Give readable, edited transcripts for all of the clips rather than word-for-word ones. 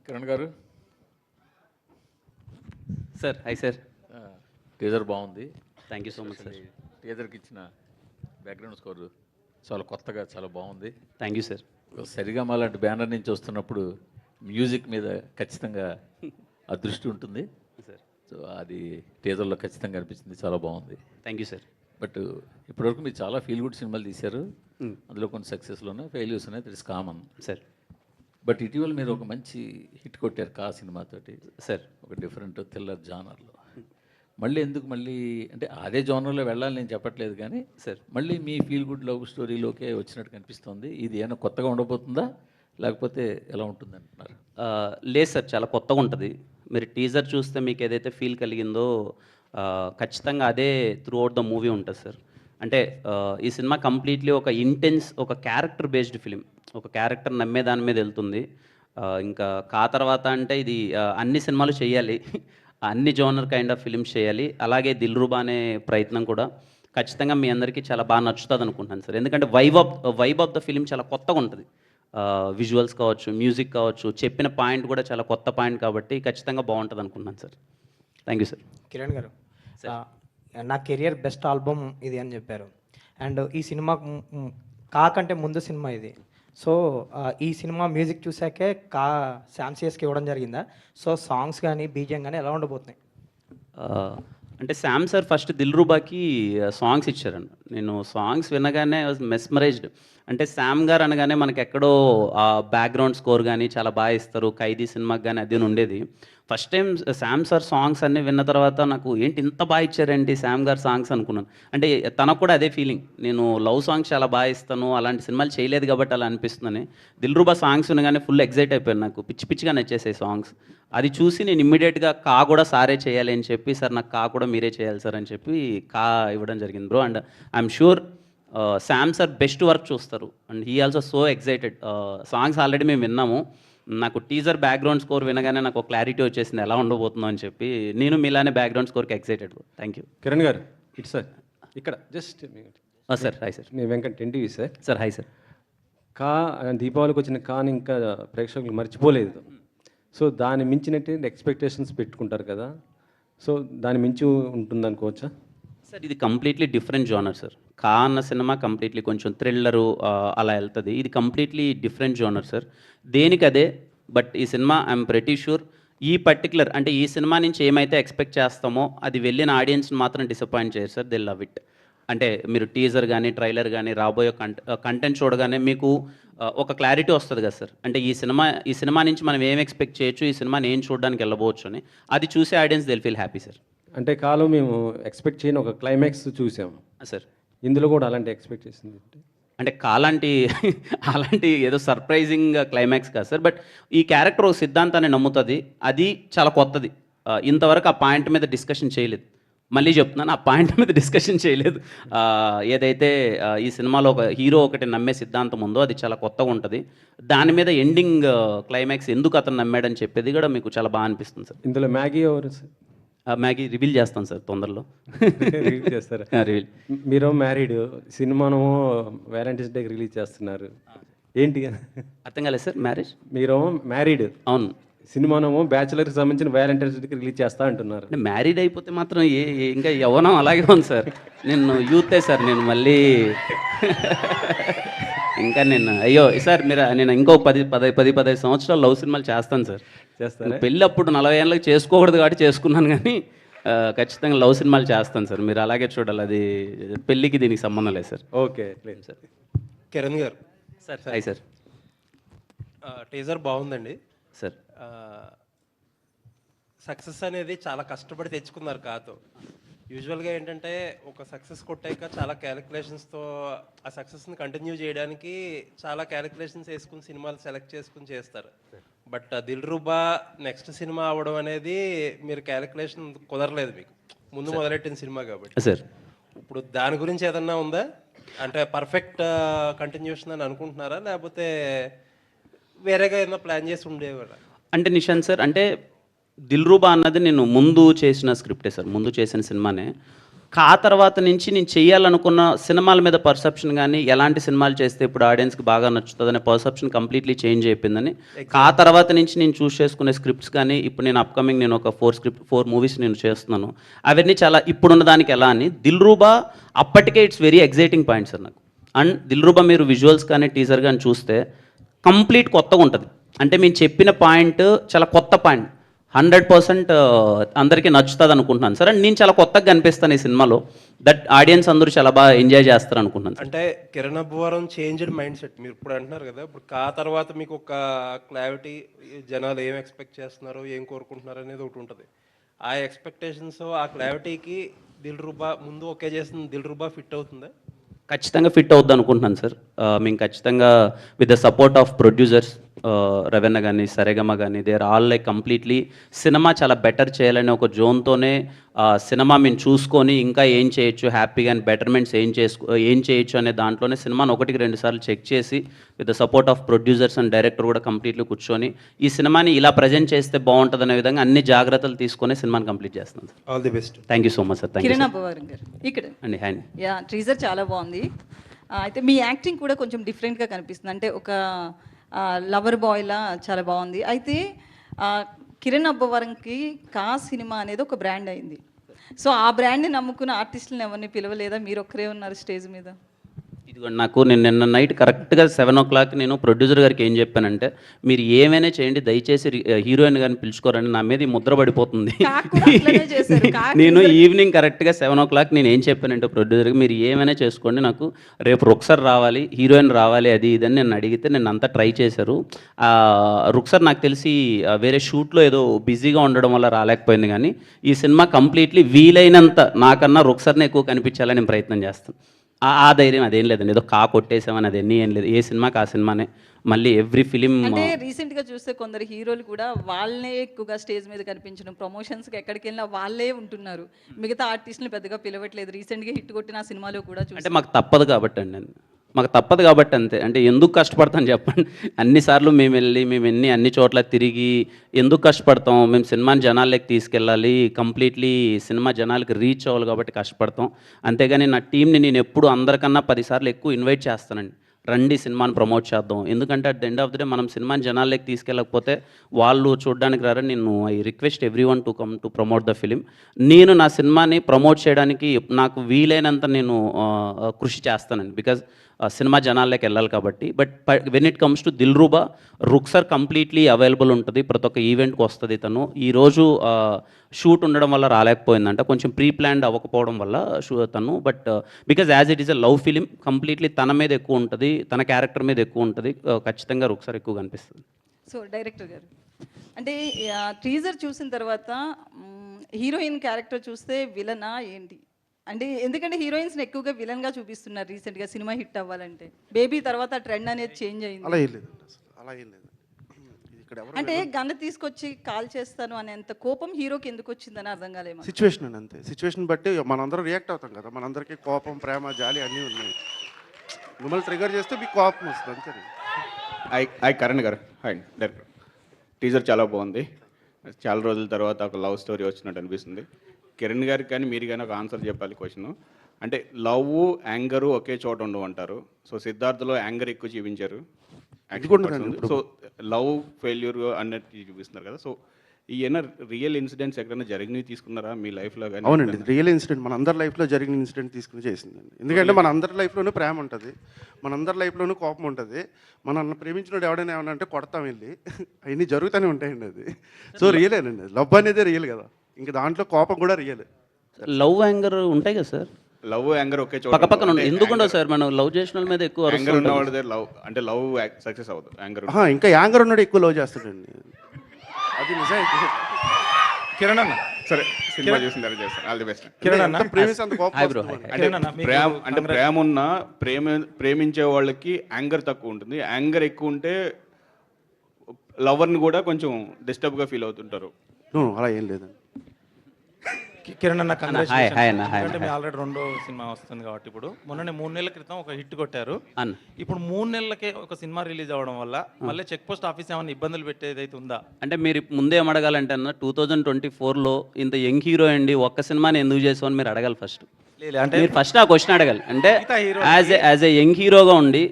కిరణ్ గారు sir hi sir. Teaser బాగుంది. Thank you so much sir. టీజర్కి ఇచ్చిన బ్యాక్గ్రౌండ్ స్కోర్ చాలా కొత్తగా చాలా బాగుంది. Thank you sir. సరిగమ లాంటి బ్యానర్ నుంచి వస్తున్నప్పుడు మ్యూజిక్ మీద ఖచ్చితంగా అదృష్టి ఉంటుంది సార్. సో అది టీజర్లో ఖచ్చితంగా అనిపించింది, చాలా బాగుంది. Thank you sir. బట్ ఇప్పటివరకు మీరు చాలా ఫీల్ గుడ్ సినిమాలు తీశారు. అందులో కొన్ని సక్సెస్లు ఉన్నాయి, ఫెయిల్యూర్స్ ఉన్నాయి, that is common sir. But ఇటీవల మీరు ఒక మంచి హిట్ కొట్టారు కా సినిమాతోటి సార్. ఒక డిఫరెంట్ థ్రిల్లర్ జానర్లో. మళ్ళీ ఎందుకు మళ్ళీ అంటే అదే జానర్లో వెళ్ళాలి నేను చెప్పట్లేదు, కానీ సార్ మళ్ళీ మీ ఫీల్ గుడ్ లవ్ స్టోరీలోకే వచ్చినట్టు కనిపిస్తుంది. ఇది ఏమైనా కొత్తగా ఉండబోతుందా లేకపోతే ఎలా ఉంటుంది అంటున్నారు? లేదు సార్, చాలా కొత్తగా ఉంటుంది. మీరు టీజర్ చూస్తే మీకు ఏదైతే ఫీల్ కలిగిందో ఖచ్చితంగా అదే త్రూ అవుట్ ద మూవీ ఉంటుంది సార్. అంటే ఈ సినిమా కంప్లీట్లీ ఒక ఇంటెన్స్, ఒక క్యారెక్టర్ బేస్డ్ ఫిలిం, ఒక క్యారెక్టర్ నమ్మే దాని మీద వెళ్తుంది. ఇంకా కా తర్వాత అంటే ఇది అన్ని సినిమాలు చేయాలి, అన్ని జోనర్ కైండ్ ఆఫ్ ఫిలిమ్స్ చేయాలి. అలాగే దిల్రుబా అనే ప్రయత్నం కూడా ఖచ్చితంగా మీ అందరికీ చాలా బాగా నచ్చుతుంది అనుకుంటున్నాను సార్. ఎందుకంటే వైబ్ ఆఫ్ ద ఫిలిం చాలా కొత్తగా ఉంటుంది. విజువల్స్ కావచ్చు, మ్యూజిక్ కావచ్చు, చెప్పిన పాయింట్ కూడా చాలా కొత్త పాయింట్ కాబట్టి ఖచ్చితంగా బాగుంటుంది అనుకుంటున్నాను sir. Thank you sir. Kiran గారు, నా కెరియర్ బెస్ట్ ఆల్బమ్ ఇది అని చెప్పారు. అండ్ ఈ సినిమా కాకంటే ముందు సినిమా ఇది. సో ఈ సినిమా మ్యూజిక్ చూసాకే శామ్సియస్కి ఇవ్వడం జరిగిందా? సో సాంగ్స్ కానీ బీజిఎం కానీ ఎలా ఉండబోతున్నాయి? అంటే శామ్ సార్ ఫస్ట్ దిల్రుబాకి సాంగ్స్ ఇచ్చారండి. నేను సాంగ్స్ వినగానే వాజ్ మెస్మరైజ్డ్. అంటే శామ్ గారు అనగానే మనకి ఎక్కడో బ్యాక్గ్రౌండ్ స్కోర్ కానీ చాలా బాగా ఇస్తారు, ఖైదీ సినిమాకి కానీ అది ఉండేది. First time Sam sir songs అన్నీ విన్న తర్వాత నాకు ఏంటి ఇంత బాగా ఇచ్చారేంటి శామ్ గారు సాంగ్స్ అనుకున్నాను. అంటే తనకు కూడా అదే ఫీలింగ్, నేను లవ్ సాంగ్స్ చాలా బాగా ఇస్తాను, అలాంటి సినిమాలు చేయలేదు కాబట్టి అలా అనిపిస్తుందని. దిల్రుబా సాంగ్స్ వినగానే ఫుల్ ఎగ్జైట్ అయిపోయాను, నాకు పిచ్చి పిచ్చిగా నచ్చేసాయి సాంగ్స్. అది చూసి నేను ఇమ్మీడియట్గా కా కూడా సారే చేయాలి అని చెప్పి, సార్ నాకు కా కూడా మీరే చేయాలి సార్ అని చెప్పి కా ఇవ్వడం జరిగింది bro. And I'm sure Sam sir best work చూస్తారు. And he also so excited. Songs already మేము విన్నాము. నాకు టీజర్ బ్యాక్గ్రౌండ్ స్కోర్ వినగానే నాకు క్లారిటీ వచ్చేసింది ఎలా ఉండబోతుందో అని చెప్పి. నేను మీలానే బ్యాక్గ్రౌండ్ స్కోర్కి ఎగ్జైటెడ్. Thank you. కిరణ్ గారు, ఇటు సార్, ఇక్కడ జస్ట్ సార్ హాయ్ సార్. నేను Venkat NTV sir. Sir hi sir. కా దీపావళికి వచ్చిన కాని ఇంకా ప్రేక్షకులు మర్చిపోలేదు. సో దాన్ని మించినట్టు ఎక్స్పెక్టేషన్స్ పెట్టుకుంటారు కదా, సో దాని మించి ఉంటుంది అనుకోవచ్చా సార్? ఇది కంప్లీట్లీ డిఫరెంట్ జోనర్ సార్. కా అన్న సినిమా కంప్లీట్లీ కొంచెం థ్రిల్లరు అలా వెళ్తుంది. ఇది కంప్లీట్లీ డిఫరెంట్ జోనర్ సార్, దేనికి అదే. బట్ ఈ సినిమా ఐఎమ్ ప్రెటీ షూర్ ఈ పర్టికులర్ అంటే ఈ సినిమా నుంచి ఏమైతే ఎక్స్పెక్ట్ చేస్తామో అది వెళ్ళిన ఆడియన్స్ని మాత్రం డిసప్పాయింట్ చేయరు సార్. They love it. అంటే మీరు టీజర్ కానీ ట్రైలర్ కానీ రాబోయే కంటెంట్ చూడగానే మీకు ఒక క్లారిటీ వస్తుంది కదా సార్. అంటే ఈ సినిమా నుంచి మనం ఏం ఎక్స్పెక్ట్ చేయొచ్చు, ఈ సినిమాని ఏం చూడడానికి వెళ్ళబోవచ్చు అని అది చూసే audience Dil feel happy sir. అంటే కాలం మేము ఎక్స్పెక్ట్ చేయని ఒక క్లైమాక్స్ చూసాము సార్. ఇందులో కూడా అలాంటి ఎక్స్పెక్ట్ చేసింది అంటే కాలాంటి అలాంటి ఏదో సర్ప్రైజింగ్ క్లైమాక్స్ కాదు సార్. బట్ ఈ క్యారెక్టర్ ఒక సిద్ధాంతాన్ని నమ్ముతుంది, అది చాలా కొత్తది. ఇంతవరకు ఆ పాయింట్ మీద డిస్కషన్ చేయలేదు. మళ్ళీ చెప్తున్నాను, ఆ పాయింట్ మీద డిస్కషన్ చేయలేదు. ఏదైతే ఈ సినిమాలో ఒక హీరో ఒకటి నమ్మే సిద్ధాంతం ఉందో అది చాలా కొత్తగా ఉంటుంది. దాని మీద ఎండింగ్ క్లైమాక్స్ ఎందుకు అతను నమ్మాడని చెప్పేది కూడా మీకు చాలా బాగా అనిపిస్తుంది సార్. ఇందులో మ్యాగీ ఎవరు సార్? మ్యాగీ రివీల్ చేస్తాను సార్ తొందరలో. రిలీజ్ చేస్తారు. రివీల్. మీరు మ్యారీడ్, సినిమాను వ్యాలంటైన్స్ డేకి రిలీజ్ చేస్తున్నారు, ఏంటి అర్థం కాలేదు సార్? మ్యారేజ్ మీరు మ్యారీడ్, అవును, సినిమానేమో బ్యాచులర్కి సంబంధించిన వ్యాలంటైన్స్ డేకి రిలీజ్ చేస్తా అంటున్నారు. అంటే మ్యారీడ్ అయిపోతే మాత్రం ఇంకా యవ్వనం అలాగే ఉంది సార్. నేను యూతే సార్, నేను మళ్ళీ ఇంకా నేను అయ్యో సార్ నేను ఇంకో 10-15 సంవత్సరాలు లవ్ సినిమాలు చేస్తాను సార్. చేస్తాను. పెళ్ళి అప్పుడు 40 ఏళ్ళకి చేసుకోకూడదు కాబట్టి చేసుకున్నాను, కానీ ఖచ్చితంగా లవ్ సినిమాలు చేస్తాను సార్. మీరు అలాగే చూడాలి, అది పెళ్ళికి దీనికి సంబంధం లేదు సార్. ఓకే లేదు సార్. కిరణ్ గారు సార్ హాయ్ సార్. టీజర్ బాగుందండి సార్. సక్సెస్ అనేది చాలా కష్టపడి తెచ్చుకున్నారు కాతో. యూజువల్గా ఏంటంటే ఒక సక్సెస్ కొట్టాక చాలా క్యాలిక్యులేషన్స్తో ఆ సక్సెస్ని కంటిన్యూ చేయడానికి చాలా క్యాలిక్యులేషన్స్ వేసుకుని సినిమాలు సెలెక్ట్ చేసుకుని చేస్తారు. బట్ దిల్రుబా నెక్స్ట్ సినిమా అవ్వడం అనేది మీరు క్యాలిక్యులేషన్ కుదరలేదు, మీకు ముందు మొదలెట్టిన సినిమా కాబట్టి సార్. ఇప్పుడు దాని గురించి ఏదన్నా ఉందా? అంటే పర్ఫెక్ట్ కంటిన్యూషన్ అని అనుకుంటున్నారా, లేకపోతే వేరేగా ఏదైనా ప్లాన్ చేసి ఉండేవారా? అంటే నిశాంత్ సార్, అంటే దిల్రుబా అన్నది నేను ముందు చేసిన స్క్రిప్టే సార్, ముందు చేసిన సినిమానే. కా తర్వాత నుంచి నేను చేయాలనుకున్న సినిమాల మీద పర్సెప్షన్ కానీ ఎలాంటి సినిమాలు చేస్తే ఇప్పుడు ఆడియన్స్కి బాగా నచ్చుతుందనే పర్సెప్షన్ కంప్లీట్లీ చేంజ్ అయిపోయిందని కా తర్వాత నుంచి నేను చూస్ చేసుకునే స్క్రిప్ట్స్ కానీ ఇప్పుడు నేను అప్కమింగ్ నేను ఒక 4 మూవీస్ నేను చేస్తున్నాను, అవన్నీ చాలా ఇప్పుడున్న దానికి ఎలా అని. దిల్రూబా అప్పటికే it's very exciting point sir నాకు. అండ్ దిల్రూబా మీరు విజువల్స్ కానీ టీజర్ కానీ చూస్తే కంప్లీట్ కొత్తగా ఉంటుంది. అంటే మేము చెప్పిన పాయింట్ చాలా కొత్త పాయింట్, 100% అందరికీ నచ్చుతుంది అనుకుంటున్నాను సార్. అండ్ నేను చాలా కొత్తగా కనిపిస్తాను ఈ సినిమాలో, దట్ ఆడియన్స్ అందరూ చాలా బాగా ఎంజాయ్ చేస్తారు అనుకుంటున్నాను సార్. అంటే Kiran Abbavaram changed mind set మీరు ఇప్పుడు అంటున్నారు కదా, ఇప్పుడు కా తర్వాత మీకు ఒక క్లారిటీ, జనాలు ఏం ఎక్స్పెక్ట్ చేస్తున్నారు, ఏం కోరుకుంటున్నారు అనేది ఒకటి ఉంటుంది. ఆ ఎక్స్పెక్టేషన్స్, ఆ క్లారిటీకి దిల్రూబా ముందు ఓకే చేసిన దిల్రూబా ఫిట్ అవుతుందా? ఖచ్చితంగా ఫిట్ అవుద్ది అనుకుంటున్నాను సార్. మేము ఖచ్చితంగా with the support of producers రవెన్న కానీ సరేగమ కానీ, they are all like completely cinema చాలా బెటర్ చేయాలని ఒక జోన్తోనే సినిమా మేము చూసుకొని ఇంకా ఏం చేయొచ్చు హ్యాపీగా అండ్ బెటర్మెంట్స్ ఏం చేయొచ్చు అనే దాంట్లోనే సినిమాను 1-2 సార్లు చెక్ చేసి with the support of producers and director కూడా కంప్లీట్లీ కూర్చొని ఈ సినిమాని ఇలా ప్రజెంట్ చేస్తే బాగుంటుంది అనే విధంగా అన్ని జాగ్రత్తలు తీసుకొని సినిమాని కంప్లీట్ చేస్తున్నాను sir. All the best. Thank you so much sir. Thank you Kiran Abbavaram గారు ఇక్కడ అండి. హ్యాండ్ టీజర్ చాలా బాగుంది. అయితే మీ యాక్టింగ్ కూడా కొంచెం డిఫరెంట్గా కనిపిస్తుంది, అంటే ఒక లవర్ బాయ్లా చాలా బాగుంది. అయితే కిరణ్ అబ్బవరంకి కా సినిమా అనేది ఒక బ్రాండ్ అయింది. సో ఆ బ్రాండ్ని నమ్ముకున్న ఆర్టిస్టులను ఎవరిని పిలవలేదా? మీరు ఒక్కరే ఉన్నారు స్టేజ్ మీద. ఇదిగోండి, నాకు నేను నిన్న నైట్ కరెక్ట్గా 7 o'clock నేను ప్రొడ్యూసర్ గారికి ఏం చెప్పానంటే, మీరు ఏమైనా చేయండి దయచేసి హీరోయిన్ గారిని పిలుచుకోరని, నా మీద ఈ ముద్ర పడిపోతుంది. నేను ఈవినింగ్ కరెక్ట్గా 7 o'clock నేను ఏం చెప్పానంటే ప్రొడ్యూసర్కి, మీరు ఏమైనా చేసుకోండి, నాకు రేపు రుక్సర్ రావాలి, హీరోయిన్ రావాలి, అది ఇదని నేను అడిగితే నేను అంతా ట్రై చేశారు. రుక్సర్ నాకు తెలిసి వేరే షూట్లో ఏదో బిజీగా ఉండడం వల్ల రాలేకపోయింది, కానీ ఈ సినిమా కంప్లీట్లీ వీలైనంత నాకన్నా రుక్సర్ని ఎక్కువ కనిపించాలని నేను ప్రయత్నం చేస్తాను. ఆ ధైర్యం అదేం లేదండి, ఏదో కా కొట్టేసామని అదేన్నీ ఏం లేదు. ఏ సినిమాకి ఆ సినిమానే, మళ్ళీ ఎవ్రీ ఫిలిం. అంటే రీసెంట్గా చూస్తే కొందరు హీరోలు కూడా వాళ్ళే ఎక్కువగా స్టేజ్ మీద కనిపించడం, ప్రమోషన్స్కి ఎక్కడికి వెళ్ళినా వాళ్ళే ఉంటున్నారు, మిగతా ఆర్టిస్టులు పెద్దగా పిలవట్లేదు. రీసెంట్గా హిట్ కొట్టిన ఆ సినిమాలో కూడా అంటే మాకు తప్పదు కాబట్టి అండి, మాకు తప్పదు కాబట్టి అంతే. అంటే ఎందుకు కష్టపడతాం చెప్పండి, అన్నిసార్లు మేము వెళ్ళి మేము అన్ని చోట్ల తిరిగి ఎందుకు కష్టపడతాం? మేము సినిమాని జనాల్లోకి తీసుకెళ్ళాలి, కంప్లీట్లీ సినిమా జనాలకి రీచ్ అవ్వాలి కాబట్టి కష్టపడతాం. అంతేగాని నా టీంని నేను ఎప్పుడు అందరికన్నా 10 సార్లు ఎక్కువ ఇన్వైట్ చేస్తానండి, రండి సినిమాని ప్రమోట్ చేద్దాం. ఎందుకంటే at the end of the day మనం సినిమాని జనాల్లోకి తీసుకెళ్ళకపోతే వాళ్ళు చూడడానికి రారని నేను I request everyone to come to promote the film. నేను నా సినిమాని ప్రమోట్ చేయడానికి నాకు వీలైనంత నేను కృషి చేస్తానండి, బికాజ్ సినిమా జనాల్లోకి వెళ్ళాలి కాబట్టి. But when it comes to Dilruba, Ruksar completely available ఉంటుంది, ప్రతి ఒక్క ఈవెంట్కి వస్తుంది. తను ఈరోజు షూట్ ఉండడం వల్ల రాలేకపోయిందంట, కొంచెం ప్రీ ప్లాన్డ్ అవ్వకపోవడం వల్ల తను. But because as it is a love film, completely తన మీద ఎక్కువ ఉంటుంది, తన క్యారెక్టర్ మీద ఎక్కువ ఉంటుంది, ఖచ్చితంగా రుక్సర్ ఎక్కువ కనిపిస్తుంది. సో డైరెక్టర్ గారు, అంటే టీజర్ చూసిన తర్వాత హీరోయిన్ క్యారెక్టర్ చూస్తే విలనా ఏంటి? అంటే ఎందుకంటే హీరోయిన్స్ని ఎక్కువగా విలన్గా చూపిస్తున్నారు రీసెంట్గా సినిమా హిట్ అవ్వాలంటే. బేబీ తర్వాత ట్రెండ్ అనేది చేంజ్ అయింది. అలా ఏం లేదు, అలా ఏం లేదు. ఇక్కడ ఎవరు అంటే గన్న తీసుకొచ్చి కాల్ చేస్తాను అనేంత కోపం హీరోకి ఎందుకు వచ్చిందని అర్థం కాలేమో. సిచ్యువేషన్ అని అంతే, సిచ్యువేషన్ బట్టి మనందరం రియాక్ట్ అవుతాం కదా, మనందరికీ కోపం, ప్రేమ, జాలి అన్నీ ఉన్నాయి. మిమ్మల్ని ట్రిగర్ చేస్తే మీకు కోపం వస్తుంది అంతే. హాయ్ కరణ్ గారు. Hi director. టీజర్ చాలా బాగుంది, చాలా రోజుల తర్వాత ఒక లవ్ స్టోరీ వచ్చినట్టు అనిపిస్తుంది. కిరణ్ గారికి కానీ మీరు కానీ ఒక ఆన్సర్ చెప్పాలి క్వశ్చన్. అంటే లవ్ యాంగరు ఒకే చోట ఉండవు అంటారు. సో సిద్ధార్థలో యాంగర్ ఎక్కువ చూపించారు, సో లవ్ ఫెయిల్యూర్ అన్నట్టు చూపిస్తున్నారు కదా. సో ఈయన రియల్ ఇన్సిడెంట్స్ ఎక్కడైనా జరిగినవి తీసుకున్నారా మీ లైఫ్లో కానీ? అవునండి, రియల్ ఇన్సిడెంట్ మన అందరి లైఫ్లో జరిగిన ఇన్సిడెంట్ తీసుకుని చేసిందండి. ఎందుకంటే మన అందరి లైఫ్లోనూ ప్రేమ ఉంటుంది, మన అందరి లైఫ్లోనూ కోపం ఉంటుంది. మనల్ని ప్రేమించినోడు ఎవడైనా ఏమన్నా అంటే కొడతాం వెళ్ళి, అవన్నీ జరుగుతూనే ఉంటాయండి. అది సో రియలేనండి, లవ్ అనేది రియల్ కదా, ఇంకా దాంట్లో కోపం కూడా రియల్. లవ్ యాంగర్ ఉంటాయి కదా సార్, లవ్ యాంగర్ ఒకే చోట పక్క పక్కన ఎందుకు ఉండవు సార్? మనం లవ్ చేసిన వాళ్ళ మీద ఎక్కువ యాంగర్ ఉన్నవాళ్ళదే లవ్ అంటే లవ్ సక్సెస్ అవ్వదు. యాంగర్ ఇంకా యాంగర్ ఉన్నాడు ఎక్కువ లవ్ చేస్తాడండి, అది నిజం. కిరణ్ అన్న సరే, సినిమా చూసిన తర్వాత చేస్తాను. All the best. కిరణ్ అన్న ప్రేమిస్తే అంత కోపం హాయ్ బ్రో. వస్తుంది. అంటే ప్రేమ ఉన్న ప్రేమించే వాళ్ళకి యాంగర్ తక్కువ ఉంటుంది, యాంగర్ ఎక్కువ ఉంటే లవర్ని కూడా కొంచెం డిస్టర్బ్గా ఫీల్ అవుతుంటారు. అలా ఏం లేదండి. కిరణ్ అన్న హాయ్ అన్న. అంటే మీ ఆల్రెడీ 2వ సినిమా వస్తుంది కాబట్టి, ఇప్పుడు మొన్ననే 3 నెలల క్రితం ఒక హిట్ కొట్టారు అన్న. ఇప్పుడు 3 నెలలకే ఒక సినిమా రిలీజ్ అవ్వడం వల్ల మళ్ళీ చెక్ పోస్ట్ ఆఫీస్ ఏమైనా ఇబ్బందులు పెట్టేదైతే ఉందా? అంటే మీరు ముందే ఏమడగాలంటే అన్న, 2024లో ఇంత యంగ్ హీరో అండి, ఒక్క సినిమాని ఎందుకు చేసామని మీరు అడగాలి ఫస్ట్. లేదు అంటే మీరు ఫస్ట్ ఆ క్వశ్చన్ అడగాలి. అంటే మిగతా hero యాజ్ ఏ యంగ్ హీరోగా ఉండి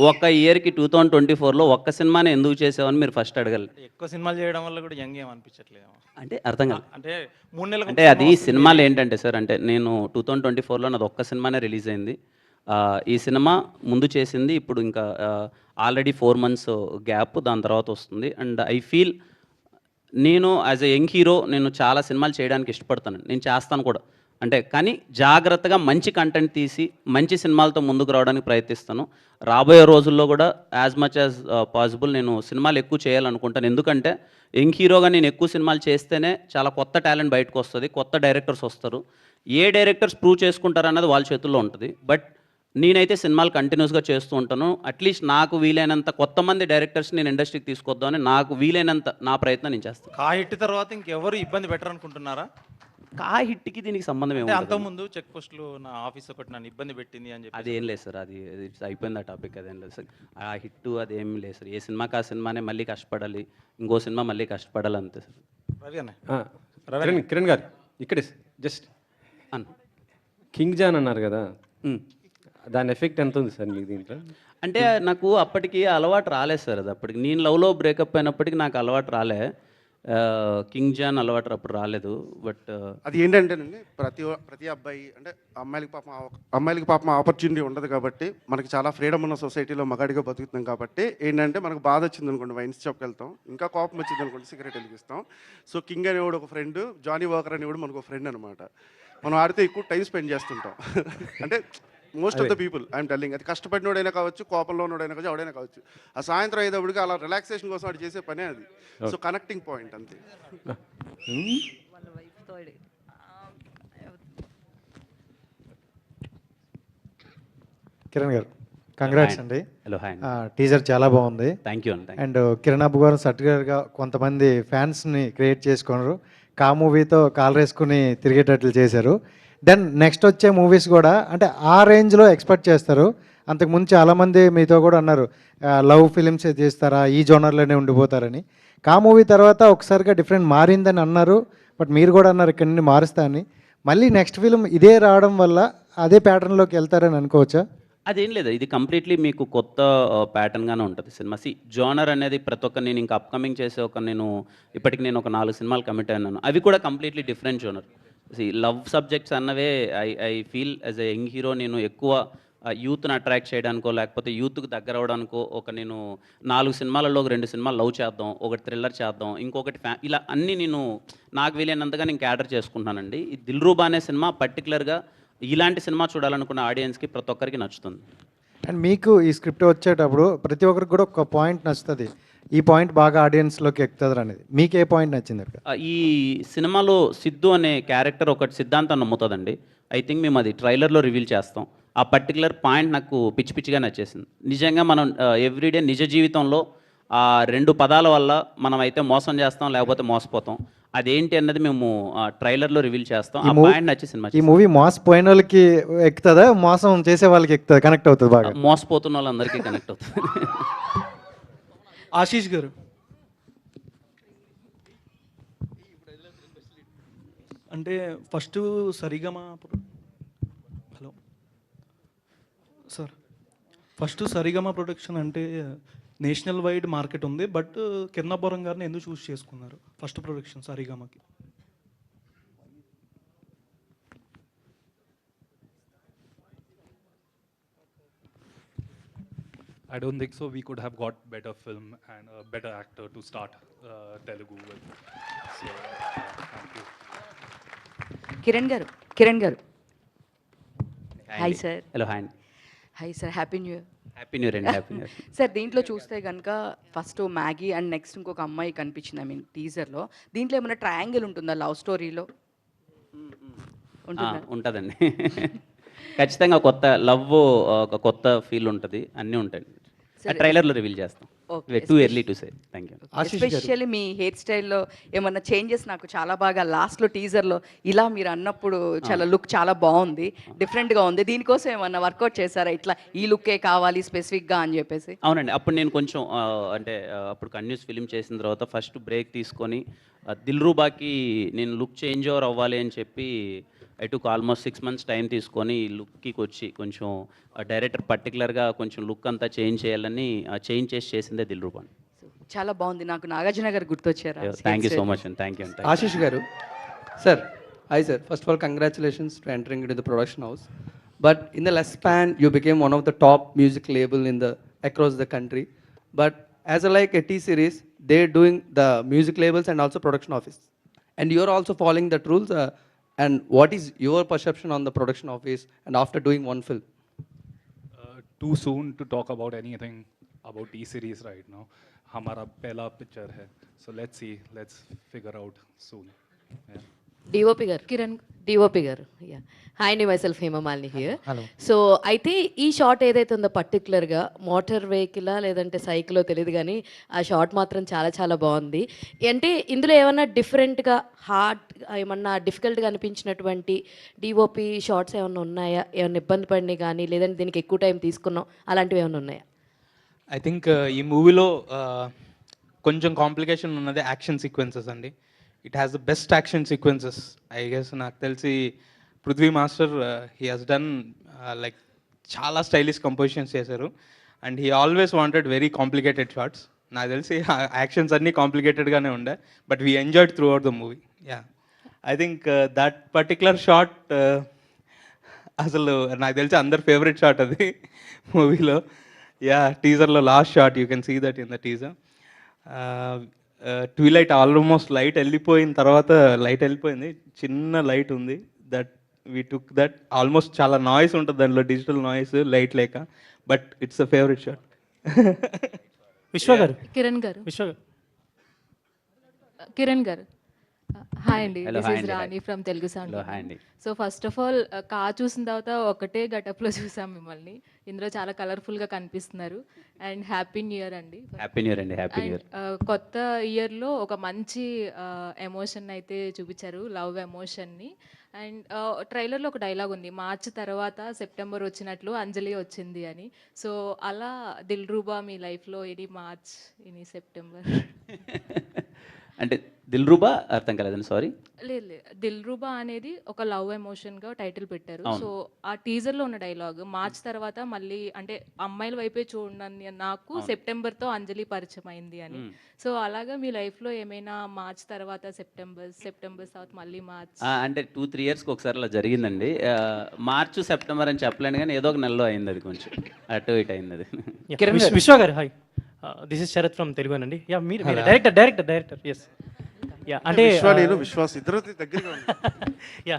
ఒక ఇయర్కి 2024లో ఒక్క సినిమానే ఎందుకు చేసావని మీరు ఫస్ట్ అడగాలి. ఎక్కువ సినిమాలు చేయడం వల్ల కూడా యంగ్ ఏం అనిపించట్లేదు. అంటే అర్థం కాదు. అంటే 3 నెలలకు అంటే అది సినిమాలు ఏంటంటే సార్, అంటే నేను 2024లో నాది ఒక్క సినిమానే రిలీజ్ అయింది. ఈ సినిమా ముందు చేసింది ఇప్పుడు ఇంకా ఆల్రెడీ 4 months గ్యాప్, దాని తర్వాత వస్తుంది. అండ్ ఐ ఫీల్ నేను యాజ్ ఎ యంగ్ హీరో నేను చాలా సినిమాలు చేయడానికి ఇష్టపడతాను, నేను చేస్తాను కూడా. అంటే కానీ జాగ్రత్తగా మంచి కంటెంట్ తీసి మంచి సినిమాలతో ముందుకు రావడానికి ప్రయత్నిస్తాను. రాబోయే రోజుల్లో కూడా యాజ్ మచ్ యాజ్ పాసిబుల్ నేను సినిమాలు ఎక్కువ చేయాలనుకుంటాను. ఎందుకంటే యంగ్ హీరోగా నేను ఎక్కువ సినిమాలు చేస్తేనే చాలా కొత్త టాలెంట్ బయటకు వస్తుంది, కొత్త డైరెక్టర్స్ వస్తారు. ఏ డైరెక్టర్స్ ప్రూవ్ చేసుకుంటారన్నది వాళ్ళ చేతుల్లో ఉంటుంది. బట్ నేనైతే సినిమాలు కంటిన్యూస్గా చేస్తూ ఉంటాను. అట్లీస్ట్ నాకు వీలైనంత కొత్త మంది డైరెక్టర్స్ నేను ఇండస్ట్రీకి తీసుకొద్దామని నాకు వీలైనంత నా ప్రయత్నం నేను చేస్తాను. కా హిట్ తర్వాత ఇంకెవరు ఇబ్బంది పెట్టరు అనుకుంటున్నారా? కా హిట్కి దీనికి సంబంధం అంటే ఏమి అంతకుముందు చెక్ పోస్టులు నా ఆఫీస్ ఒకటి నన్ను ఇబ్బంది పెట్టింది అని చెప్పి. అదేం లేదు సార్, అది అయిపోయింది ఆ టాపిక్. అదేం లేదు సార్, ఆ హిట్ అదేం లేదు సార్. ఏ సినిమాకి ఆ సినిమానే మళ్ళీ కష్టపడాలి, ఇంకో సినిమా మళ్ళీ కష్టపడాలి, అంతే సార్. రవి అన్న కిరణ్ గారు ఇక్కడే జస్ట్ అన్న కింగ్ జాన్ అన్నారు కదా, దాని ఎఫెక్ట్ ఎంత ఉంది సార్ మీకు దీంట్లో? అంటే నాకు అప్పటికి అలవాటు రాలేదు సార్. అది అప్పటికి నేను లవ్లో బ్రేకప్ అయినప్పటికీ నాకు అలవాటు రాలే. కింగ్ జాన్ అలవాటు అప్పుడు రాలేదు. బట్ అది ఏంటంటేనండి, ప్రతి అబ్బాయి అంటే అమ్మాయిలకి పాపం ఆపర్చునిటీ ఉండదు కాబట్టి, మనకి చాలా ఫ్రీడమ్ ఉన్న సొసైటీలో మగాడిగా బతుకుతున్నాం కాబట్టి ఏంటంటే, మనకు బాధ వచ్చింది అనుకోండి వైన్స్ షాప్కి వెళ్తాం, ఇంకా కోపం వచ్చింది అనుకోండి సిగరెట్ వెలిగిస్తాం. సో కింగ్ అనేవాడు ఒక ఫ్రెండ్, జానీ వాకర్ అనేవాడు మనకు ఒక ఫ్రెండ్ అనమాట. మనం ఆడితే ఎక్కువ టైం స్పెండ్ చేస్తుంటాం. అంటే most of the people I'm telling, అది కష్టపడినోడైనా కావచ్చు, కోపంలో ఉన్నోడైనా కావచ్చు, ఎవడైనా కావచ్చు, ఆ సాయంత్రం అయ్యేటప్పటికి అలా రిలాక్సేషన్ కోసం వాడు చేసే పనే అది. సో కనెక్టింగ్ పాయింట్ అంతే. కిరణ్ గారు కంగ్రాట్స్ అండి. Hello, hi. టీజర్ చాలా బాగుంది. థ్యాంక్ యూ అండి. అండ్ కిరణ్ అబ్బు గారు సర్టిఫికేట్గా కొంతమంది ఫ్యాన్స్ని క్రియేట్ చేసుకున్నారు, కా మూవీతో కాల్ వేసుకుని తిరిగేటట్లు చేశారు. దెన్ నెక్స్ట్ వచ్చే మూవీస్ కూడా అంటే ఆ రేంజ్లో ఎక్స్పెక్ట్ చేస్తారు. అంతకుముందు చాలామంది మీతో కూడా అన్నారు లవ్ ఫిలిమ్స్ చేస్తారా, ఈ జోనర్లోనే ఉండిపోతారని. కా మూవీ తర్వాత ఒకసారిగా డిఫరెంట్ మారిందని అన్నారు, బట్ మీరు కూడా అన్నారు ఇక్కడ నుండి మారుస్తా అని. మళ్ళీ నెక్స్ట్ ఫిలిం ఇదే రావడం వల్ల అదే ప్యాటర్న్లోకి వెళ్తారని అనుకోవచ్చా? అదేం లేదు, ఇది కంప్లీట్లీ మీకు కొత్త ప్యాటర్న్గానే ఉంటుంది సినిమా. జోనర్ అనేది ప్రతి ఒక్క నేను ఇంకా అప్కమింగ్ చేసే ఇప్పటికి నేను ఒక 4 సినిమాలు కమిట్ అయినాను. అవి కూడా completely different genre. Love subjects అన్నవే I feel as a young hero నేను ఎక్కువ యూత్ని అట్రాక్ట్ చేయడానికో లేకపోతే యూత్కి దగ్గర అవడానికో నేను 4 సినిమాలలో ఒక 2 సినిమాలు లవ్ చేద్దాం, ఒకటి థ్రిల్లర్ చేద్దాం, ఇంకొకటి ఇలా అన్నీ నేను నాకు వీలైనంతగా నేను క్యాటర్ చేసుకుంటున్నానండి. ఈ దిల్రూబా అనే సినిమా పర్టికులర్గా ఇలాంటి సినిమా చూడాలనుకున్న ఆడియన్స్కి ప్రతి ఒక్కరికి నచ్చుతుంది. అండ్ మీకు ఈ స్క్రిప్ట్ వచ్చేటప్పుడు ప్రతి ఒక్కరికి కూడా ఒక పాయింట్ నచ్చుతుంది, ఈ పాయింట్ బాగా ఆడియన్స్లోకి ఎక్కుతుంది అనేది. మీకు ఏ పాయింట్ నచ్చింది అక్కడ? ఈ సినిమాలో సిద్ధు అనే క్యారెక్టర్ ఒకటి సిద్ధాంతం నమ్ముతుందండి. ఐ థింక్ మేము అది ట్రైలర్లో రివీల్ చేస్తాం. ఆ పర్టికులర్ పాయింట్ నాకు పిచ్చి పిచ్చిగా నచ్చేసింది. నిజంగా మనం ఎవ్రీడే నిజ జీవితంలో ఆ 2 పదాల వల్ల మనం అయితే మోసం చేస్తాం లేకపోతే మోసపోతాం. అదేంటి అన్నది మేము ట్రైలర్లో రివీల్ చేస్తాం. ఆ పాయింట్ నచ్చి సినిమా. ఈ మూవీ మోసపోయిన వాళ్ళకి ఎక్కుతుందా, మోసం చేసే వాళ్ళకి ఎక్కుతుంది, కనెక్ట్ అవుతుంది బాగా? మోసపోతున్న వాళ్ళందరికీ కనెక్ట్ అవుతుంది. ఆశీష్ గారు, అంటే ఫస్ట్ సరిగమ హలో సార్, ఫస్ట్ సరిగమ ప్రొడక్షన్ అంటే నేషనల్ వైడ్ మార్కెట్ ఉంది, బట్ కిరణబ్బవరం గారిని ఎందుకు చూస్ చేసుకున్నారు first production సరిగమకి? I don't think so. We could have got better film and a better actor to start Telugu with. So, thank you. Kiran గారు hi sir. Hello, hi. Hi sir, happy new year. Happy new year అండి. Happy new year. Sir దీంట్లో చూస్తే కనుక first Maggi and next ఇంకొక అమ్మాయి కనిపించింది, I mean టీజర్లో. దీంట్లో ఏమైనా ట్రయాంగిల్ ఉంటుందా లవ్ స్టోరీలో? ఉంటుందండి. ఖచ్చితంగా కొత్త లవ్, ఒక కొత్త ఫీల్ ఉంటుంది, అన్నీ ఉంటాయి. ట్రైలర్లో రివీల్ చేస్తాం. Too early to say. Thank you. Especially me hair స్టైల్లో ఏమన్నా చేంజెస్ నాకు చాలా బాగా లాస్ట్లో టీజర్లో ఇలా మీరు అన్నప్పుడు చాలా లుక్ చాలా బాగుంది, డిఫరెంట్గా ఉంది. దీనికోసం ఏమన్నా వర్కౌట్ చేశారా, ఇట్లా ఈ లుక్కే కావాలి స్పెసిఫిక్గా అని చెప్పేసి? అవునండి, అప్పుడు నేను కొంచెం అంటే అప్పుడు కంటిన్యూస్ ఫిలిం చేసిన తర్వాత ఫస్ట్ బ్రేక్ తీసుకొని దిల్రూబాకి నేను లుక్ చేంజ్ ఓవర్ అవ్వాలి అని చెప్పి I took almost 6 months time తీసుకొని ఈ లుక్కి వచ్చి కొంచెం డైరెక్టర్ పర్టికులర్గా కొంచెం లుక్ అంతా చేంజ్ చేయాలని చేంజ్ చేసిందే దిల్రూబా. చాలా బాగుంది. నాకు నాగార్జున గారు గుర్తొచ్చారు. థ్యాంక్ యూ సో మచ్ అండి. థ్యాంక్ యూ అండి. ఆశీష్ గారు, sir hi sir. First of all congratulations to entering in to the production house. But in the less span you became one of the top music label in the across the country. But as a like a T-Series, they're doing the music labels and also production office, and you're also following that rules, and what is your perception on the production office and after doing one film? Too soon to talk about anything about T-Series right now. हमारा पहला picture है, so let's see, let's figure out soon. Yeah. DOP గారు, DOP గారు, yeah, hi అండి, myself Hemamalini here. Hello. So అయితే ఈ shot ఏదైతే ఉందో పర్టికులర్గా మోటార్ వెహికలా లేదంటే సైకిలో తెలియదు కానీ ఆ షాట్ మాత్రం చాలా చాలా బాగుంది. అంటే ఇందులో ఏమన్నా డిఫరెంట్గా హార్డ్ ఏమన్నా డిఫికల్ట్గా అనిపించినటువంటి డిఓపి షార్ట్స్ ఏమన్నా ఉన్నాయా? ఏమన్నా ఇబ్బంది పడినాయి కానీ లేదంటే దీనికి ఎక్కువ టైం తీసుకున్నాం అలాంటివి ఏమైనా ఉన్నాయా? ఐ థింక్ ఈ మూవీలో కొంచెం కాంప్లికేషన్ ఉన్నది యాక్షన్ సీక్వెన్సెస్ అండి. It has the best action sequences I guess. నాకు తెలిసి Prithvi master he has done like చాలా స్టైలిష్ కంపోజిషన్స్ చేశారు and he always wanted very complicated shorts. నాకు తెలిసి యాక్షన్స్ అన్నీ కాంప్లికేటెడ్గానే ఉండే, but we enjoyed throughout the movie. Yeah, I think that particular shot అసలు నాకు తెలిసి అందరి ఫేవరెట్ షాట్ అది మూవీలో. యా, టీజర్లో last shot you can see that in the teaser. Twilight almost light వెళ్ళిపోయిన తర్వాత, లైట్ వెళ్ళిపోయింది, చిన్న లైట్ ఉంది, that we took that. Almost చాలా నాయిస్ ఉంటుంది దాంట్లో, డిజిటల్ నాయిస్, లైట్ లేక, but it's a favourite shot. Vishwa గారు, కిరణ్ గారు, కిరణ్ గారు, హాయ్ అండి, this is Rani from Telugu sound. So first of all కా చూసిన తర్వాత ఒకటే గటప్లో చూసాం మిమ్మల్ని. ఇందులో చాలా కలర్ఫుల్గా కనిపిస్తున్నారు అండ్ హ్యాపీ న్యూ ఇయర్ అండి. హ్యాపీ న్యూ ఇయర్ అండి. Happy new year. కొత్త ఇయర్లో ఒక మంచి ఎమోషన్ అయితే చూపించారు, లవ్ ఎమోషన్ని. అండ్ ట్రైలర్లో ఒక డైలాగ్ ఉంది, మార్చ్ తర్వాత సెప్టెంబర్ వచ్చినట్లు అంజలి వచ్చింది అని. సో అలా దిల్రూబా మీ లైఫ్లో ఎనీ మార్చ్ ఎనీ సెప్టెంబర్? అంటే దిల్రూబా అర్థం కాలేదండి, సారీ. లేదు, దిల్రూబా అనేది ఒక లవ్ ఎమోషన్గా టైటిల్ పెట్టారు. సో ఆ టీజర్లో ఉన్న డైలాగ్ మార్చ్ తర్వాత మళ్ళీ అంటే అమ్మాయిల వైపే చూడండి, నాకు సెప్టెంబర్తో అంజలి పరిచయం అయింది అని. సో అలాగా మీ లైఫ్లో ఏమైనా మార్చ్ తర్వాత సెప్టెంబర్ తర్వాత మళ్ళీ మార్చ్ అంటే 2-3 yearsకి ఒకసారి అలా జరిగిందండి. మార్చ్ సెప్టెంబర్ అని చెప్పలేను కానీ ఏదో ఒక నెలలో అయింది, అది కొంచెం అటు ఇటు అయింది అది. విశ్వ గారు, hi, this is Sharath from Telugu అండి. యా, మీరు డైరెక్టర్ ఎస్. యా, అంటే విశ్వాస్ ఇద్దరు దగ్గరగా యా,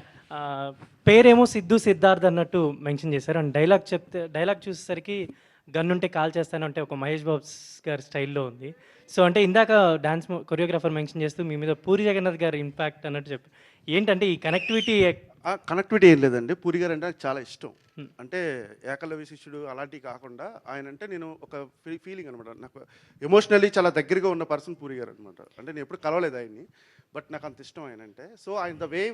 పేరేమో సిద్ధు సిద్ధార్థ్ అన్నట్టు మెన్షన్ చేశారు అండ్ డైలాగ్ చూసేసరికి గన్ ఉంటే కాల్ చేస్తానంటే ఒక మహేష్ బాబు గారి స్టైల్లో ఉంది. సో అంటే ఇందాక డాన్స్ కొరియోగ్రాఫర్ మెన్షన్ చేస్తూ మీ మీద పూరి జగన్నాథ్ గారి ఇంపాక్ట్ అన్నట్టు చెప్పి, ఏంటంటే ఈ కనెక్టివిటీ ఏం లేదండి. పూరి గారు అంటే నాకు చాలా ఇష్టం. అంటే ఏకలవ్య శిష్యుడు అలాంటివి కాకుండా ఆయన అంటే నేను ఒక ఫీలింగ్ అనమాట. నాకు ఎమోషనల్లీ చాలా దగ్గరగా ఉన్న పర్సన్ పూరి గారు అనమాట. అంటే నేను ఎప్పుడు కలవలేదు ఆయన్ని, బట్ నాకు అంత ఇష్టం ఆయన అంటే. సో ఆయన the way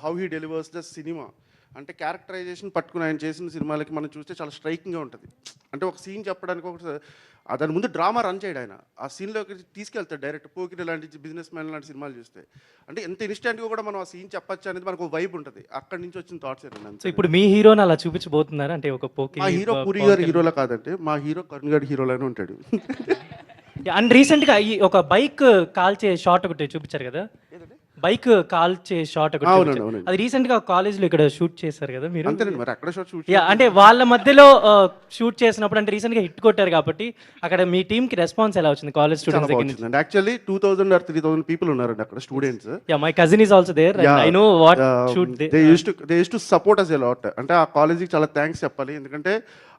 how he delivers the cinema, అంటే క్యారెక్టరైజేషన్ పట్టుకుని ఆయన చేసిన సినిమాలకి మనం చూస్తే చాలా స్ట్రైకింగ్గా ఉంటుంది. అంటే ఒక సీన్ చెప్పడానికి ఒక దాని ముందు డ్రామా రన్ చేయడు ఆయన, ఆ సీన్లోకి తీసుకెళ్తాడు డైరెక్ట్. పోకిరి లాంటి బిజినెస్ మ్యాన్ లాంటి సినిమాలు చూస్తే అంటే ఎంత ఇన్స్టెంట్గా కూడా మనం ఆ సీన్ చెప్పచ్చు అనేది మనకు వైబ్ ఉంటుంది. అక్కడి నుంచి వచ్చిన థాట్స్ ఏంటంటే. సో ఇప్పుడు మీ హీరోని అలా చూపించబోతున్నారు అంటే ఒక మా హీరో పూరి గారు హీరోలా కాదంటే మా హీరో కరుణ్ గారి హీరోలానే ఉంటాడు. అండ్ రీసెంట్గా ఈ ఒక బైక్ కాల్చే షాట్ ఒకటి చూపించారు కదా, బైక్ కాల్చే షాట్ ఒకటి, అది రీసెంట్గా కాలేజ్లో ఇక్కడ షూట్ చేశారు కదా మీరు? మరి అక్కడ షూట్ అంటే వాళ్ళ మధ్యలో షూట్ చేసినప్పుడు అంటే రీసెంట్గా హిట్ కొట్టారు కాబట్టి అక్కడ మీ టీంకి రెస్పాన్స్ ఎలా వచ్చింది college students? Actually 2000 or 3000 people ఉన్నారండి అక్కడ students. Yeah, my cousin is also there. I know what shoot they use to support us a lot. అంటే ఆ కాలేజీకి చాలా థ్యాంక్స్ చెప్పాలి, ఎందుకంటే